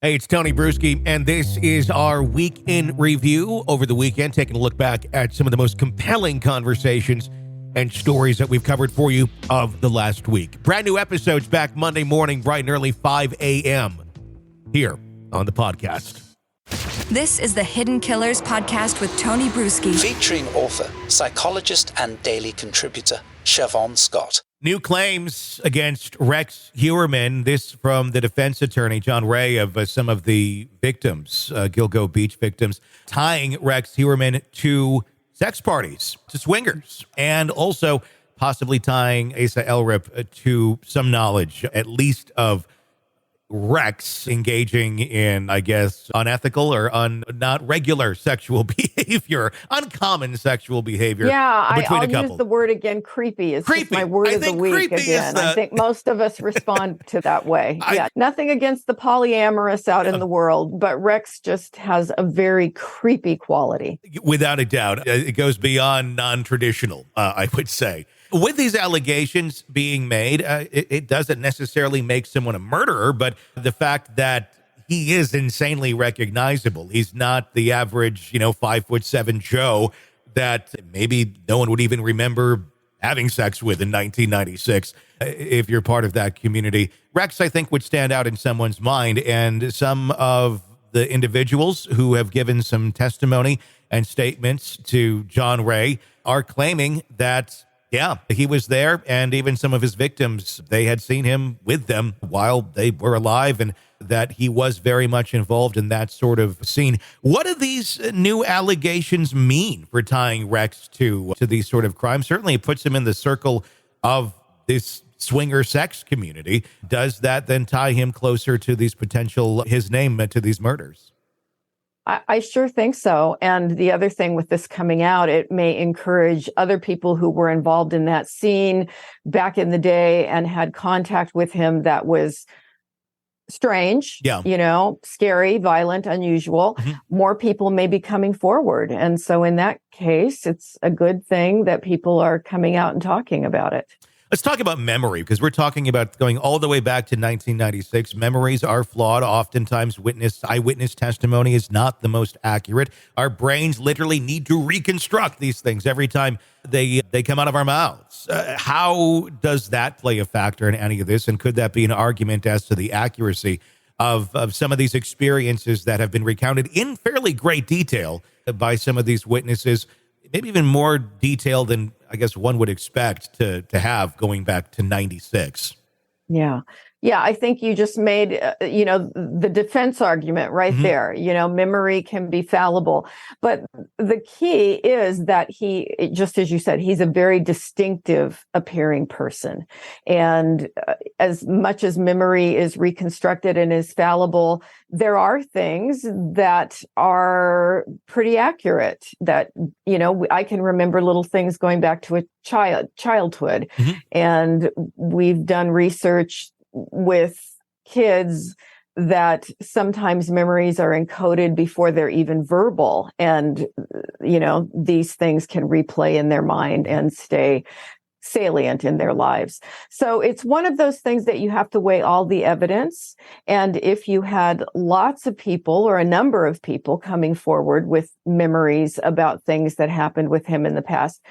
Hey, it's Tony Brueski, and this is our week in review over the weekend, taking a look back at some of the most compelling conversations and stories that we've covered for you of the last week. Brand new episodes back Monday morning, bright and early, 5 a.m. here on the podcast. This is the Hidden Killers podcast with Tony Brueski. Featuring author, psychologist, and daily contributor, Siobhan Scott. New claims against Rex Heuermann, this from the defense attorney, John Ray, of some of the victims, Gilgo Beach victims, tying Rex Heuermann to sex parties, to swingers, and also possibly tying Asa Elrip to some knowledge, at least of Rex engaging in, I guess, unethical or not regular sexual behavior, uncommon sexual behavior. Yeah, between I'll a couple. use the word again, creepy. Is Creepy. Just my word I of the think week creepy again. is I think most of us respond to that way. Nothing against the polyamorous out in the world, but Rex just has a very creepy quality. Without a doubt. It goes beyond non-traditional, I would say. With these allegations being made, it doesn't necessarily make someone a murderer, but the fact that he is insanely recognizable. He's not the average, 5'7" Joe that maybe no one would even remember having sex with in 1996. If you're part of that community, Rex, I think, would stand out in someone's mind. And some of the individuals who have given some testimony and statements to John Ray are claiming that he was there, and even some of his victims, they had seen him with them while they were alive, and that he was very much involved in that sort of scene. What do these new allegations mean for tying Rex to these sort of crimes? Certainly it puts him in the circle of this swinger sex community. Does that then tie him closer to these his name to these murders? I sure think so. And the other thing with this coming out, it may encourage other people who were involved in that scene back in the day and had contact with him that was strange, scary, violent, unusual. Mm-hmm. More people may be coming forward. And so in that case, it's a good thing that people are coming out and talking about it. Let's talk about memory, because we're talking about going all the way back to 1996. Memories are flawed. Oftentimes, eyewitness testimony is not the most accurate. Our brains literally need to reconstruct these things every time they come out of our mouths. How does that play a factor in any of this? And could that be an argument as to the accuracy of some of these experiences that have been recounted in fairly great detail by some of these witnesses? Maybe even more detail than I guess one would expect to have going back to 96. Yeah. Yeah, I think you just made, the defense argument right mm-hmm. there. Memory can be fallible. But the key is that he, just as you said, he's a very distinctive appearing person. And as much as memory is reconstructed and is fallible, there are things that are pretty accurate that, I can remember little things going back to a childhood. Mm-hmm. And we've done research with kids that sometimes memories are encoded before they're even verbal. And, these things can replay in their mind and stay salient in their lives. So it's one of those things that you have to weigh all the evidence. And if you had lots of people or a number of people coming forward with memories about things that happened with him in the past,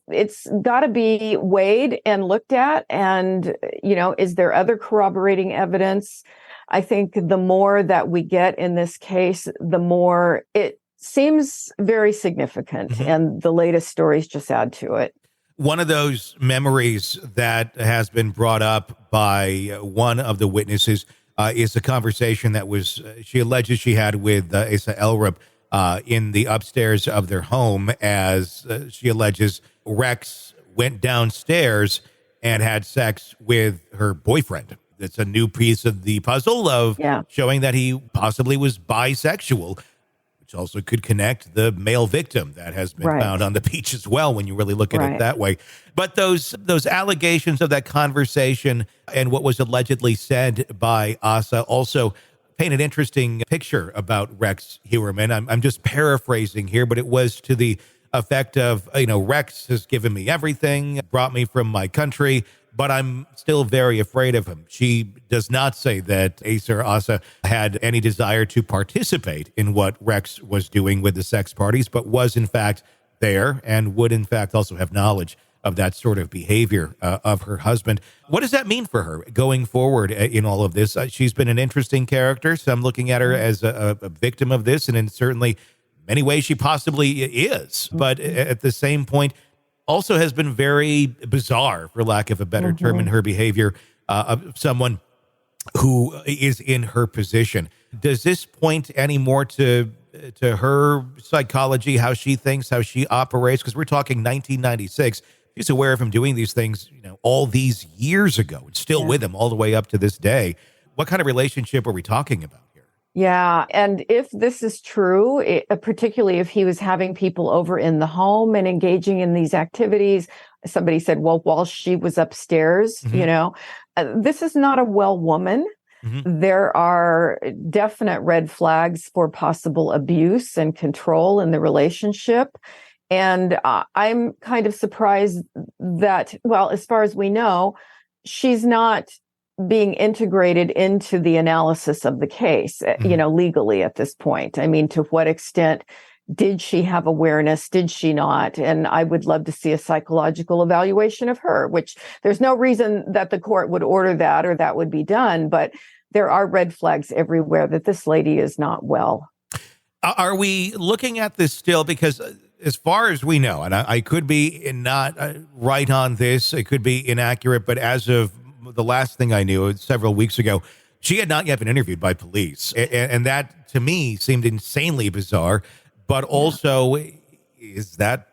it's got to be weighed and looked at. And, is there other corroborating evidence? I think the more that we get in this case, the more it seems very significant. Mm-hmm. And the latest stories just add to it. One of those memories that has been brought up by one of the witnesses is a conversation that she alleges she had with Asa Elrip in the upstairs of their home, as she alleges Rex went downstairs and had sex with her boyfriend. That's a new piece of the puzzle of showing that he possibly was bisexual, which also could connect the male victim that has been found on the beach as well, when you really look at it that way. But those allegations of that conversation and what was allegedly said by Asa also paint an interesting picture about Rex Heuermann. I'm just paraphrasing here, but it was to the effect of, Rex has given me everything, brought me from my country, but I'm still very afraid of him. She does not say that Acer Asa had any desire to participate in what Rex was doing with the sex parties, but was in fact there and would in fact also have knowledge of that sort of behavior of her husband. What does that mean for her going forward in all of this? She's been an interesting character. So I'm looking at her as a victim of this, and in certainly many ways she possibly is. But at the same point, also has been very bizarre, for lack of a better term, in her behavior of someone who is in her position. Does this point any more to her psychology, how she thinks, how she operates? Because we're talking 1996. She's aware of him doing these things, all these years ago, and still with him all the way up to this day. What kind of relationship are we talking about here? Yeah. And if this is true, particularly if he was having people over in the home and engaging in these activities, somebody said, well, while she was upstairs, this is not a well woman. There are definite red flags for possible abuse and control in the relationship. And I'm kind of surprised that, well, as far as we know, she's not being integrated into the analysis of the case, legally at this point. I mean, to what extent did she have awareness? Did she not? And I would love to see a psychological evaluation of her, which there's no reason that the court would order that or that would be done. But there are red flags everywhere that this lady is not well. Are we looking at this still? Because as far as we know, and I could be not right on this, it could be inaccurate, but as of the last thing I knew several weeks ago, she had not yet been interviewed by police. And that, to me, seemed insanely bizarre. But also, is that,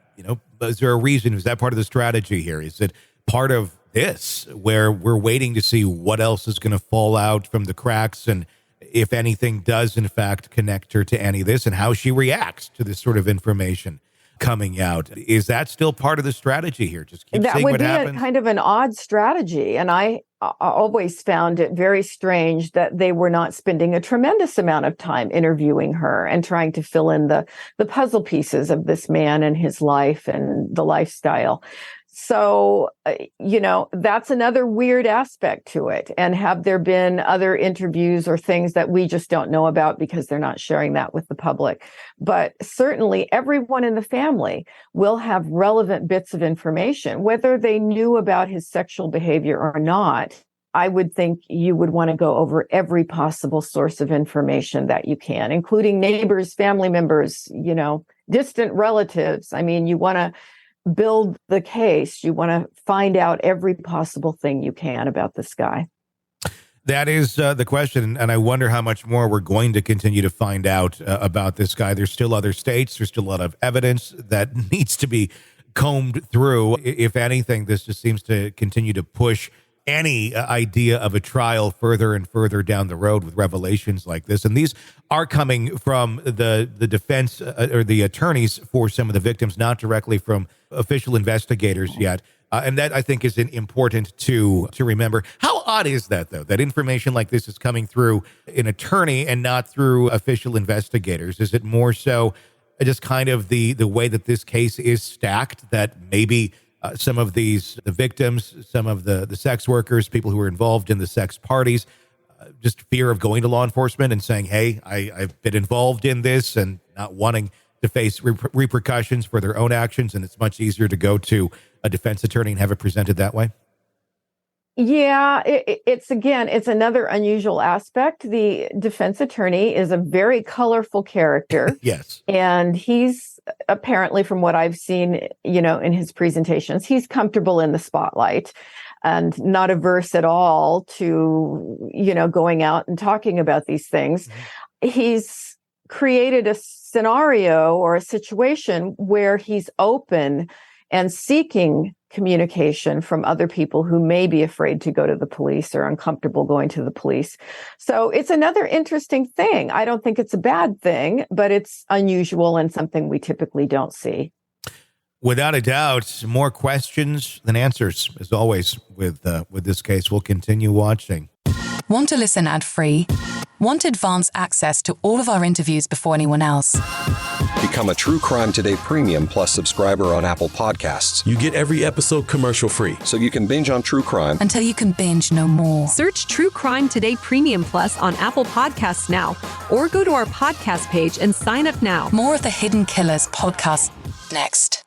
is there a reason? Is that part of the strategy here? Is it part of this where we're waiting to see what else is going to fall out from the cracks, and if anything does, in fact, connect her to any of this, and how she reacts to this sort of information coming out? Is that still part of the strategy here? Just keep seeing what happens? That would be kind of an odd strategy. And I always found it very strange that they were not spending a tremendous amount of time interviewing her and trying to fill in the puzzle pieces of this man and his life and the lifestyle. So, that's another weird aspect to it. And have there been other interviews or things that we just don't know about because they're not sharing that with the public? But certainly everyone in the family will have relevant bits of information, whether they knew about his sexual behavior or not. I would think you would want to go over every possible source of information that you can, including neighbors, family members, distant relatives. I mean, you want to build the case. You want to find out every possible thing you can about this guy. That is the question, and I wonder how much more we're going to continue to find out about this guy. There's still other states. There's still a lot of evidence that needs to be combed through. If anything, this just seems to continue to push any idea of a trial further and further down the road with revelations like this. And these are coming from the defense or the attorneys for some of the victims, not directly from official investigators yet. And that, I think, is important to remember. How odd is that, though, that information like this is coming through an attorney and not through official investigators? Is it more so just kind of the way that this case is stacked, that maybe some of the victims, some of the sex workers, people who are involved in the sex parties, just fear of going to law enforcement and saying, hey, I've been involved in this, and not wanting to face repercussions for their own actions, and it's much easier to go to a defense attorney and have it presented that way? Yeah, it's another unusual aspect. The defense attorney is a very colorful character. Yes. And he's apparently, from what I've seen, in his presentations, he's comfortable in the spotlight and not averse at all to, going out and talking about these things. Mm-hmm. He's created a scenario or a situation where he's open and seeking communication from other people who may be afraid to go to the police or uncomfortable going to the police. So it's another interesting thing. I don't think it's a bad thing, but it's unusual and something we typically don't see. Without a doubt, more questions than answers, as always, with this case. We'll continue watching. Want to listen ad-free? Want advanced access to all of our interviews before anyone else? Become a True Crime Today Premium Plus subscriber on Apple Podcasts. You get every episode commercial-free. So you can binge on true crime Until you can binge no more. Search True Crime Today Premium Plus on Apple Podcasts now, or go to our podcast page and sign up now. More of the Hidden Killers podcast next.